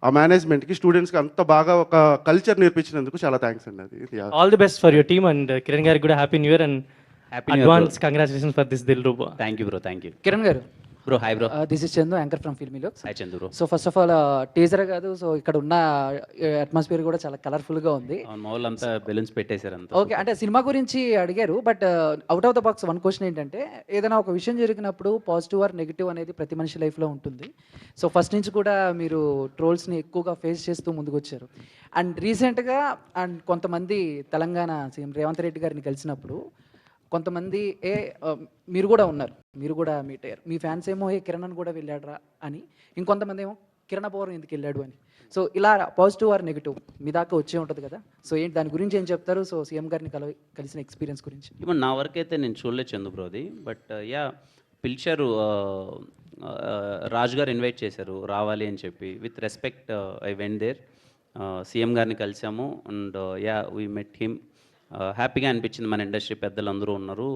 ఆ మేనేజ్మెంట్కి స్టూడెంట్స్కి అంత బాగా ఒక కల్చర్ నేర్పించినందుకు చాలా థ్యాంక్స్ అండి. అది all the best for your team and Kiran గారికి కూడా happy new year and advance congratulations for this Dilruba. Thank you bro, thank you. Kiran గారు, bro hi bro. This is Chandu, anchor from Filmylooks. Hi Chandu bro. So first of all teaser కాదు, so ఇక్కడ ఉన్న atmosphere కూడా చాలా కలర్ఫుల్గా ఉంది. మా వాళ్ళంతా బెలూన్స్ పెట్టేశారు అంతా. ఓకే, అంటే సినిమా గురించి అడిగారు, but out of the box one question ఏంటంటే, ఏదైనా ఒక విషయం జరిగినప్పుడు పాజిటివ్ ఆర్ నెగిటివ్ అనేది ప్రతి మనిషి లైఫ్లో ఉంటుంది. సో ఫస్ట్ నుంచి కూడా మీరు ట్రోల్స్ని ఎక్కువగా ఫేస్ చేస్తూ ముందుకు వచ్చారు. అండ్ రీసెంట్గా కొంతమంది తెలంగాణ సీఎం రేవంత్ రెడ్డి గారిని కలిసినప్పుడు కొంతమంది మీరు కూడా ఉన్నారు, మీరు కూడా మీట్ అయ్యారు. మీ ఫ్యాన్స్ ఏమో కిరణ్ అని కూడా వెళ్ళాడరా అని, ఇంకొంతమంది ఏమో కిరణ్ అబ్బవరం ఎందుకు వెళ్ళాడు అని. సో ఇలా పాజిటివ్ ఆర్ నెగిటివ్ మీ దాకా వచ్చే ఉంటుంది కదా. సో ఏంటి దాని గురించి ఏం చెప్తారు? సో సీఎం గారిని కలిసిన ఎక్స్పీరియన్స్ గురించి. ఇప్పుడు నా వరకు అయితే నేను చూడలేదు చందు బ్రోది, బట్ యా పిలిచారు, రాజు గారు ఇన్వైట్ చేశారు రావాలి అని చెప్పి. With respect I went there. CM గారిని కలిసాము and yeah we met him. హ్యాపీగా అనిపించింది, మన ఇండస్ట్రీ పెద్దలు అందరూ ఉన్నారు,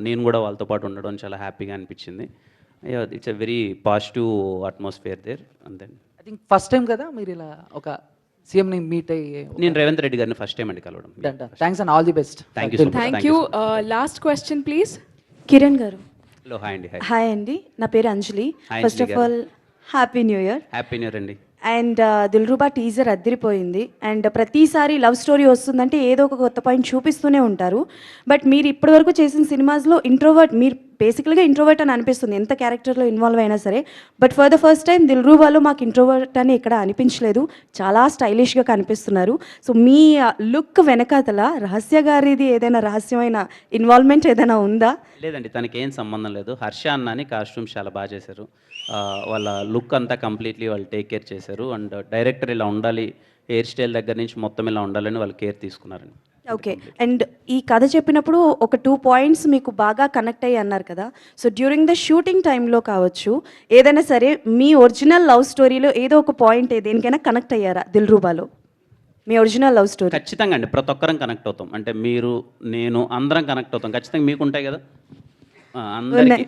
నేను కూడా వాళ్ళతో పాటు ఉండడం చాలా హ్యాపీగా అనిపించింది. It's a very positive atmosphere there. And then I think first time కదా మీరు ఇలా ఒక సీఎంని మీట్ అయ్యి. నేను రేవంత్ రెడ్డి గారిని ఫస్ట్ టైం అండి కలవడం. Thanks and all the best. Thank you. Thank you. Last question please. Kiran గారు. హలో, హాయ్ అండి. హాయ్ అండి, నా పేరు Anjali. First of all happy new year. Happy new year అండి. అండ్ దిల్రుబా టీజర్ అద్దరిపోయింది. అండ్ ప్రతిసారి లవ్ స్టోరీ వస్తుందంటే ఏదో ఒక కొత్త పాయింట్ చూపిస్తూనే ఉంటారు. బట్ మీరు ఇప్పటివరకు చేసిన సినిమాస్లో ఇంట్రోవర్ట్, మీరు బేసికల్గా ఇంట్రోవర్ట్ అని అనిపిస్తుంది ఎంత క్యారెక్టర్లో ఇన్వాల్వ్ అయినా సరే. But for the first time దిల్రుబాలో మాకు ఇంట్రోవర్ట్ అని ఇక్కడ అనిపించలేదు, చాలా స్టైలిష్గా కనిపిస్తున్నారు. సో మీ లుక్ వెనకాతల రహస్య గారిది ఏదైనా రహస్యమైన ఇన్వాల్వ్మెంట్ ఏదైనా ఉందా? లేదండి, తనకి ఏం సంబంధం లేదు. హర్ష అన్న అని కాస్ట్యూమ్స్ చాలా బాగా చేశారు. వాళ్ళ లుక్ అంతా కంప్లీట్లీ వాళ్ళు టేక్ కేర్ చేశారు. అండ్ డైరెక్టర్ ఇలా ఉండాలి, హెయిర్ స్టైల్ దగ్గర నుంచి మొత్తం ఇలా ఉండాలని వాళ్ళు కేర్ తీసుకున్నారండి. ఓకే. అండ్ ఈ కథ చెప్పినప్పుడు ఒక 2 పాయింట్స్ మీకు బాగా కనెక్ట్ అయ్యి అన్నారు కదా. సో డ్యూరింగ్ ద షూటింగ్ టైంలో కావచ్చు, ఏదైనా సరే మీ ఒరిజినల్ లవ్ స్టోరీలో ఏదో ఒక పాయింట్ దేనికైనా కనెక్ట్ అయ్యారా దిల్రుబాలో? మీ ఒరిజినల్ లవ్ స్టోరీ. ఖచ్చితంగా అండి, ప్రతి ఒక్కరం కనెక్ట్ అవుతాం. అంటే మీరు, నేను, అందరం కనెక్ట్ అవుతాం. ఖచ్చితంగా మీకు ఉంటాయి కదా, అందరికీ.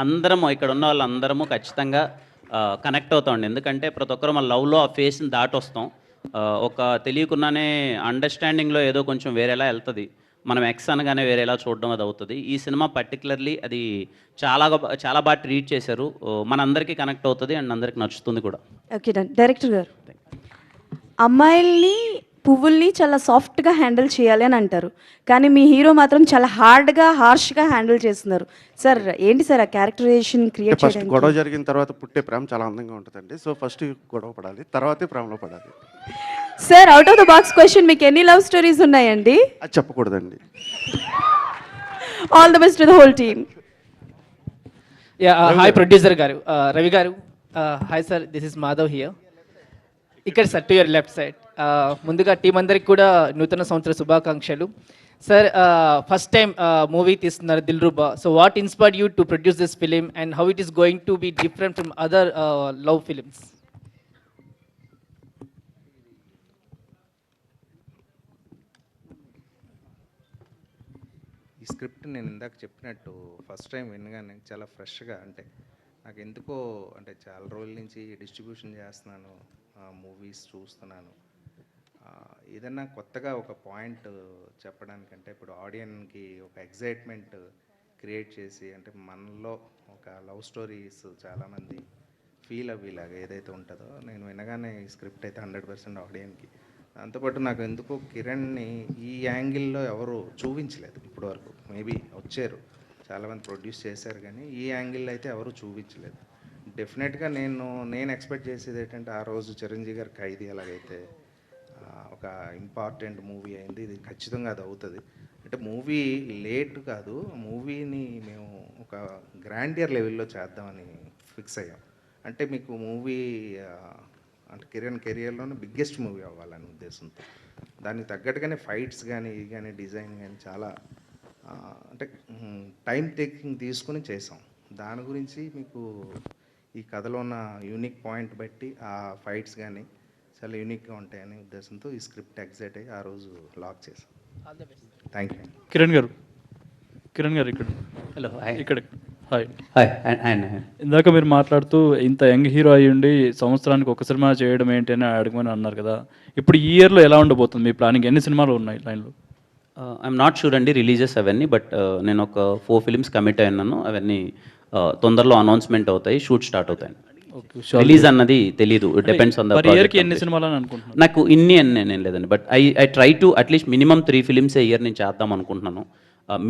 అందరము ఇక్కడ ఉన్న వాళ్ళందరము ఖచ్చితంగా కనెక్ట్ అవుతామండి. ఎందుకంటే ప్రతి ఒక్కరు మన లవ్లో ఆ ఫేస్ని దాటి వస్తాం. ఒక తెలియకుండానే అండర్స్టాండింగ్లో ఏదో కొంచెం వేరేలా వెళ్తుంది. మనం ఎక్స్ అనగానే వేరేలా చూడడం అది అవుతుంది. ఈ సినిమా పర్టికులర్లీ అది చాలా బాగా ట్రీట్ చేశారు. మనందరికీ కనెక్ట్ అవుతుంది అండ్ అందరికి నచ్చుతుంది కూడా. Okay done. డైరెక్టర్ గారు, అమ్మాయిల్ని పువ్వుల్ని చాలా సాఫ్ట్గా హ్యాండిల్ చేయాలి అని అంటారు, కానీ మీ హీరో మాత్రం చాలా హార్డ్గా హార్ష్గా హ్యాండిల్ చేస్తున్నారు. సార్ ఏంటి సార్ ఆ క్యారెక్టరైజేషన్ క్రియేట్ ఫస్ట్ చేయడానికి? గొడవ జరిగిన తర్వాత పుట్టే ప్రేమ చాలా అందంగా ఉంటుందండి. సో ఫస్ట్ గొడవ పడాలి, తర్వాతే ప్రేమలో పడాలి. Sir out of the box question, మీకు ఎన్ని లవ్ స్టోరీస్ ఉన్నాయండి? అది చెప్పకూడదండి. All the best to the whole team. Hi producer గారు, రవి గారు. Hi sir, this is Madhav here. ఇక్కడ sir to your left side. ముందుగా టీం అందరికి కూడా నూతన సంవత్సర శుభాకాంక్షలు. సార్ ఫస్ట్ టైం మూవీ తీస్తున్నారు Dilruba. So what inspired you to produce this film and how it is going to be different from other love films? ఈ script నేను ఇందాక చెప్పినట్టు ఫస్ట్ టైం వినగానే చాలా ఫ్రెష్గా, అంటే నాకు ఎందుకో, అంటే చాలా రోజుల నుంచి డిస్ట్రిబ్యూషన్ చేస్తున్నాను, మూవీస్ చూస్తున్నాను, ఏదన్నా కొత్తగా ఒక పాయింట్ చెప్పడానికంటే ఇప్పుడు ఆడియన్కి ఒక ఎగ్జైట్మెంట్ క్రియేట్ చేసి, అంటే మనలో ఒక లవ్ స్టోరీస్ చాలామంది ఫీల్ అవ్వేలాగా ఏదైతే ఉంటుందో, నేను వినగానే ఈ స్క్రిప్ట్ అయితే 100% ఆడియన్కి. దాంతోపాటు నాకు ఎందుకో కిరణ్ని ఈ యాంగిల్లో ఎవరు చూపించలేదు ఇప్పటివరకు. మేబీ వచ్చారు, చాలామంది ప్రొడ్యూస్ చేశారు, కానీ ఈ యాంగిల్లో అయితే ఎవరు చూపించలేదు. డెఫినెట్గా నేను ఎక్స్పెక్ట్ చేసేది ఏంటంటే, ఆ రోజు చిరంజీవి గారి ఖైదీ ఎలాగైతే ఒక ఇంపార్టెంట్ మూవీ అయింది, ఇది ఖచ్చితంగా అది అవుతుంది. అంటే మూవీ లేట్ కాదు, మూవీని మేము ఒక గ్రాండియర్ లెవెల్లో చేద్దామని ఫిక్స్ అయ్యాం. అంటే మీకు మూవీ అంటే కిరణ్ కెరియర్లోనే బిగ్గెస్ట్ మూవీ అవ్వాలనే ఉద్దేశంతో, దానికి తగ్గట్టుగానే ఫైట్స్ కానీ ఇది కానీ డిజైన్ కానీ చాలా అంటే టైం టేకింగ్ తీసుకుని చేసాం. దాని గురించి మీకు ఈ కథలో ఉన్న యూనిక్ పాయింట్ బట్టి ఆ ఫైట్స్ కానీ చాలా యూనిక్గా ఉంటాయనే ఉద్దేశంతో ఈ స్క్రిప్ట్ ఎగ్జైట్ అయ్యి ఆ రోజు లాక్ చేసాం. Thank you. కిరణ్ గారు ఇక్కడ. హలో, ఇక్కడ. హాయ్. హాయ్. ఇందాక మీరు మాట్లాడుతూ ఇంత యంగ్ హీరో అయ్యి ఉండి సంవత్సరానికి ఒక సినిమా చేయడం ఏంటి అని అడగమని అన్నారు కదా. ఇప్పుడు ఈ ఇయర్లో ఎలా ఉండబోతుంది మీ ప్లానింగ్? ఎన్ని సినిమాలు ఉన్నాయి లైన్లో? ఐఎమ్ నాట్ షూర్ అండి రిలీజెస్ అవన్నీ, బట్ నేను ఒక 4 ఫిల్మ్స్ కమిట్ అయినాను. అవన్నీ తొందరలో అనౌన్స్మెంట్ అవుతాయి, షూట్ స్టార్ట్ అవుతాయి. రిలీజ్ అన్నది తెలీదు, డిపెండ్స్ ఆన్ ద ప్రాజెక్ట్. ఎన్ని సినిమాలు అని అనుకుంటున్నాను? నాకు ఇన్ని అని నేను లేదండి, but I try to at least minimum 3 films year నేను చేద్దాం అనుకుంటున్నాను.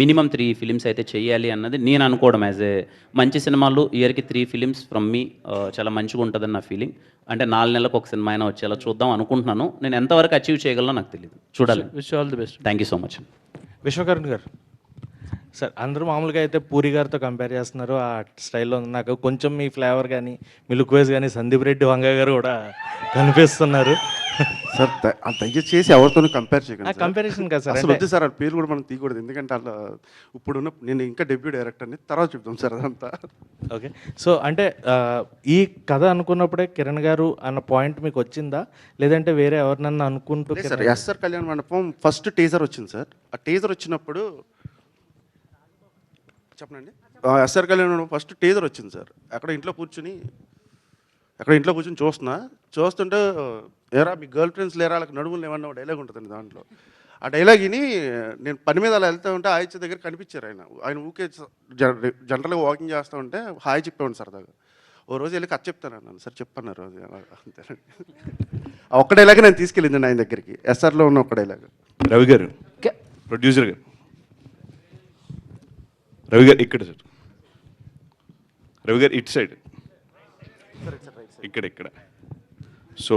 మినిమం 3 ఫిలిమ్స్ అయితే చేయాలి అన్నది నేను అనుకోవడం. యాజ్ ఏ మంచి సినిమాలు ఇయర్కి 3 ఫిలిమ్స్ ఫ్రమ్ మీ చాలా మంచిగా ఉంటుందని నా ఫీలింగ్. అంటే 4 నెలలకు ఒక సినిమా అయినా వచ్చేలా చూద్దాం అనుకుంటున్నాను. నేను ఎంతవరకు అచీవ్ చేయగలనో నాకు తెలియదు, చూడాలి. Wish all the best. Thank you so much. Vishwakaran గారు, సార్ అందరూ మామూలుగా అయితే పూరి గారితో కంపేర్ చేస్తున్నారు ఆ స్టైల్లో. నాకు కొంచెం మీ ఫ్లేవర్ కానీ మీ లుక్ వైజ్ కానీ సందీప్ రెడ్డి వంగ గారు కూడా కనిపిస్తున్నారు. సార్ దయచేసి ఎవరితోనూ కంపేర్ చేయకండి సార్. కంపారిజన్ కాదు సార్, అసలు అంటే వద్దు సార్, ఆ పేరు కూడా మనం తీయకూడదు. ఎందుకంటే అలా ఇప్పుడున్న నేను ఇంకా డెబ్యూ డైరెక్టర్ని, తర్వాత చెప్తాం సార్ అదంతా. ఓకే. సో అంటే ఈ కథ అనుకున్నప్పుడే కిరణ్ గారు అన్న పాయింట్ మీకు వచ్చిందా, లేదంటే వేరే ఎవరినన్నా అనుకుంటూ? లేదు సార్, ఎస్ఆర్ కళ్యాణ మండపం ఫస్ట్ టీజర్ వచ్చింది సార్. ఆ టీజర్ వచ్చినప్పుడు చెప్పనండి, ఎస్ఆర్ కళ్యాణ మండపం ఫస్ట్ టీజర్ వచ్చింది సార్. అక్కడ ఇంట్లో కూర్చుని చూస్తుంటే ఏరా మీ గర్ల్ ఫ్రెండ్స్ లేరా, వాళ్ళకి నడుములు ఏమన్నా డైలాగ్ ఉంటుందండి దాంట్లో. ఆ డైలాగ్ విని నేను పని మీద అలా వెళ్తూ ఉంటే ఆయిత్య దగ్గర కనిపించారు ఆయన ఊకే జనరల్గా వాకింగ్ చేస్తూ ఉంటే హాయ్ చెప్పేవాడు సరదాగా. ఓ రోజు వెళ్ళి కథ చెప్తానన్నాను సార్, చెప్పన్నారు రోజు అంతేనండి. ఆ ఒక్క డైలాగ్ నేను తీసుకెళ్ళిందండి ఆయన దగ్గరికి, ఎస్ఆర్లో ఉన్న ఒక్క డైలాగ్. రవి గారు, ప్రొడ్యూసర్ గారు, రవి గారు ఇక్కడ సార్, రవి గారు ఇటు సైడ్, ఇక్కడ. సో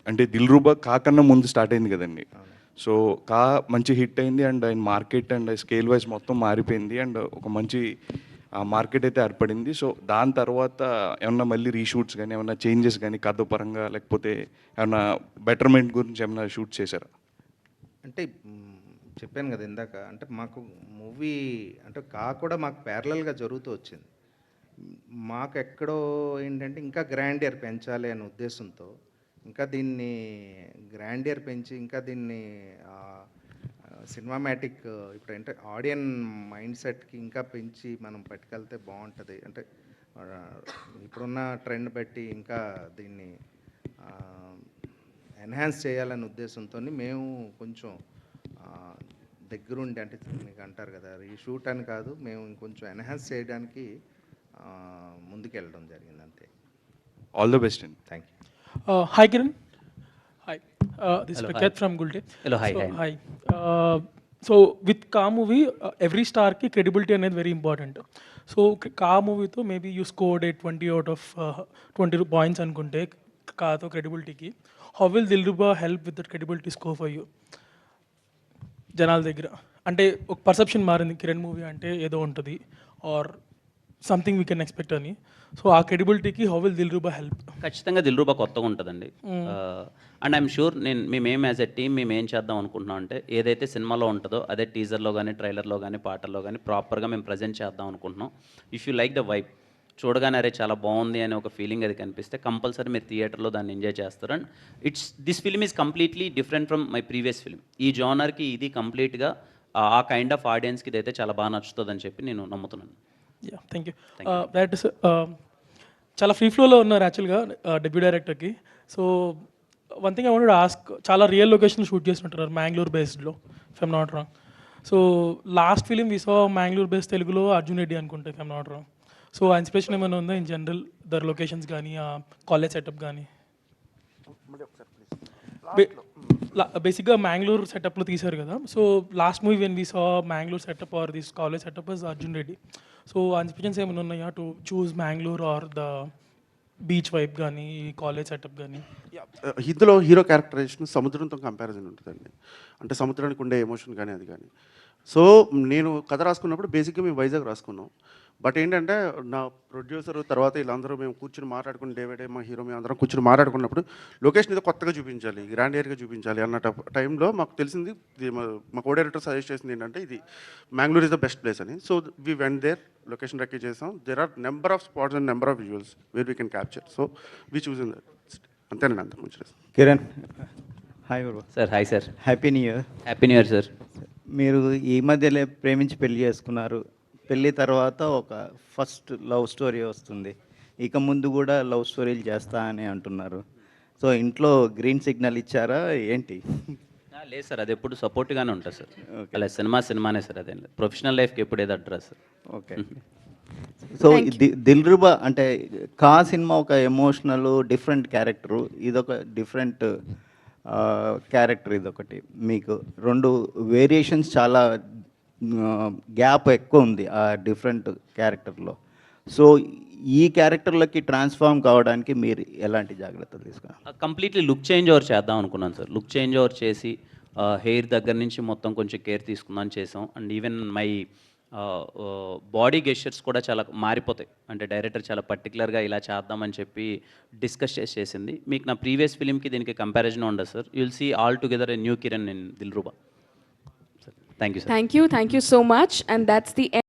అంటే దిల్రూబా కాకన్నా ముందు స్టార్ట్ అయింది కదండి. సో కా మంచి హిట్ అయింది అండ్ ఆయన మార్కెట్ అండ్ స్కేల్ వైజ్ మొత్తం మారిపోయింది అండ్ ఒక మంచి మార్కెట్ అయితే ఏర్పడింది. సో దాని తర్వాత ఏమన్నా మళ్ళీ రీషూట్స్ కానీ ఏమన్నా చేంజెస్ కానీ కథ పరంగా, లేకపోతే ఏమన్నా బెటర్మెంట్ గురించి ఏమన్నా షూట్ చేశారా? అంటే చెప్పాను కదా ఇందాక, అంటే మాకు మూవీ అంటే కూడా మాకు ప్యారలల్గా జరుగుతూ వచ్చింది. మాకు ఎక్కడో ఏంటంటే ఇంకా గ్రాండియర్ పెంచాలి అనే ఉద్దేశంతో, ఇంకా దీన్ని గ్రాండియర్ పెంచి ఇంకా దీన్ని సినిమామాటిక్ ఇప్పుడు అంటే ఆడియన్ మైండ్ సెట్కి ఇంకా పెంచి మనం పట్టుకెళ్తే బాగుంటుంది. అంటే ఇప్పుడున్న ట్రెండ్ బట్టి ఇంకా దీన్ని ఎన్హాన్స్ చేయాలనే ఉద్దేశంతో మేము కొంచెం దగ్గరుండి, అంటే మీకు అంటారు కదా రీషూట్ అని కాదు, మేము ఇంకొంచెం ఎన్హాన్స్ చేయడానికి ముందుకెళ్ళడం జరిగింది అంతే. ఆల్ ద బెస్ట్ అండి. Thank you. Hi Kiran. Hi. This Hello, is Paket hi. from Gulde. Hello, hi, So, hi. So with Ka movie, every star ki credibility అనేది very important. So Ka movie తో maybe you scored a 20 out of 20 points అనుకుంటే Kaతో credibility కి, how will Dilruba help with that credibility score for you? జనాల దగ్గర అంటే ఒక perception మారింది, Kiran movie అంటే ఏదో ఉంటుంది or something we can expect అని. సో ఆ క్రెడిబిలిటీకి హౌ విల్ దిల్రూబా హెల్ప్? ఖచ్చితంగా దిల్రూబా కొత్తగా ఉంటుందండి. అండ్ ఐఎమ్ షూర్ మేమేం యాజ్ ఎ టీమ్ మేము ఏం చేద్దాం అనుకుంటున్నాం అంటే, ఏదైతే సినిమాలో ఉంటుందో అదే టీజర్లో కానీ ట్రైలర్లో కానీ పాటల్లో కానీ ప్రాపర్గా మేము ప్రజెంట్ చేద్దాం అనుకుంటున్నాం. If you like the vibe, చూడగానే అరే చాలా బాగుంది అనే ఒక ఫీలింగ్ అది కనిపిస్తే కంపల్సరీ మీరు థియేటర్లో దాన్ని ఎంజాయ్ చేస్తారు. And this film is completely different from my previous film. ఈ జోనర్కి ఇది కంప్లీట్గా ఆ కైండ్ ఆఫ్ ఆడియన్స్కి ఇదైతే చాలా బాగా నచ్చుతుందని చెప్పి నేను నమ్ముతున్నాను. Yeah, thank you. That is చాలా ఫ్రీ ఫ్లోలో ఉన్నారు యాక్చువల్గా డెబ్యూ డైరెక్టర్కి. So one thing I wanted to ask, చాలా రియల్ లొకేషన్ షూట్ చేస్తుంటారు మ్యాంగ్లూర్ బేస్డ్లో, if I'm not wrong. So last film we saw Mangalore based తెలుగులో అర్జున్ రెడ్డి అనుకుంటా, if I'm not wrong. So ఆ ఇన్స్పిరేషన్ ఏమైనా ఉందా ఇన్ జనరల్ దర్ లొకేషన్స్ కానీ కాలేజ్ సెటప్ కానీ? బేసిక్గా మ్యాంగ్లూర్ సెటప్లో తీశారు కదా. So last movie when we saw Mangalore setup or this college setup is Arjun Reddy. So ఆ ఇన్స్పిరేషన్స్ ఏమైనా ఉన్నాయా to choose Mangalore or the beach vibe కానీ కాలేజ్ సెటప్ కానీ? ఇందులో హీరో క్యారెక్టరైజేషన్ సముద్రంతో కంపారిజన్ ఉంటుందండి. అంటే సముద్రానికి ఉండే ఎమోషన్ కానీ అది కానీ. సో నేను కథ రాసుకున్నప్పుడు బేసిక్గా మేము వైజాగ్ రాసుకున్నాం. బట్ ఏంటంటే నా ప్రొడ్యూసర్ తర్వాత వీళ్ళందరూ మేము కూర్చుని మాట్లాడుకుని డే మా హీరో మేము అందరం కూర్చుని మాట్లాడుకున్నప్పుడు లొకేషన్ ఏదో కొత్తగా చూపించాలి, గ్రాండ్ ఏరియాగా చూపించాలి అన్న టైంలో మాకు తెలిసింది, మా కో డైరెక్టర్ సజెస్ట్ చేసింది ఏంటంటే ఇది Mangalore is the best place అని. So we went there, location recce చేసాం. There are number of spots and number of visuals where we can capture. So we choose in that. అంతేనండి, అంత కొంచెం. Kiran, hi sir. Hi sir. Happy new year. Happy new year sir. మీరు ఈ మధ్యలో ప్రేమించి పెళ్లి చేసుకున్నారు. పెళ్ళి తర్వాత ఒక ఫస్ట్ లవ్ స్టోరీ వస్తుంది. ఇక ముందు కూడా లవ్ స్టోరీలు చేస్తా అని అంటున్నారు. సో ఇంట్లో గ్రీన్ సిగ్నల్ ఇచ్చారా ఏంటి? లేదు సార్, అది ఎప్పుడు సపోర్ట్గానే ఉంటుంది సార్. అలా సినిమానే సార్, అదే ప్రొఫెషనల్ లైఫ్కి ఎప్పుడు ఏదో అడ్రస్. ఓకే. సో దిల్రుబా అంటే కా సినిమా ఒక ఎమోషనల్ డిఫరెంట్ క్యారెక్టరు, ఇదొక డిఫరెంట్ క్యారెక్టర్. ఇదొకటి మీకు రెండు వేరియేషన్స్, చాలా గ్యాప్ ఎక్కువ ఉంది ఆ డిఫరెంట్ క్యారెక్టర్లో. సో ఈ క్యారెక్టర్లోకి ట్రాన్స్ఫార్మ్ కావడానికి మీరు ఎలాంటి జాగ్రత్తలు తీసుకున్నారు? కంప్లీట్లీ లుక్ చేంజ్ ఓవర్ చేద్దాం అనుకున్నాను సార్. లుక్ చేంజ్ ఓవర్ చేసి హెయిర్ దగ్గర నుంచి మొత్తం కొంచెం కేర్ తీసుకుందాం చేసాం. And even my body gestures కూడా చాలా మారిపోతాయి. అంటే డైరెక్టర్ చాలా పర్టికులర్గా ఇలా చేద్దామని చెప్పి డిస్కస్ చేసింది. మీకు నా ప్రీవియస్ ఫిలింకి దీనికి కంపారిజన్ ఉండదు sir. You will see all together a new Kiran in Dilruba. Thank you sir. Thank you so much. And that's the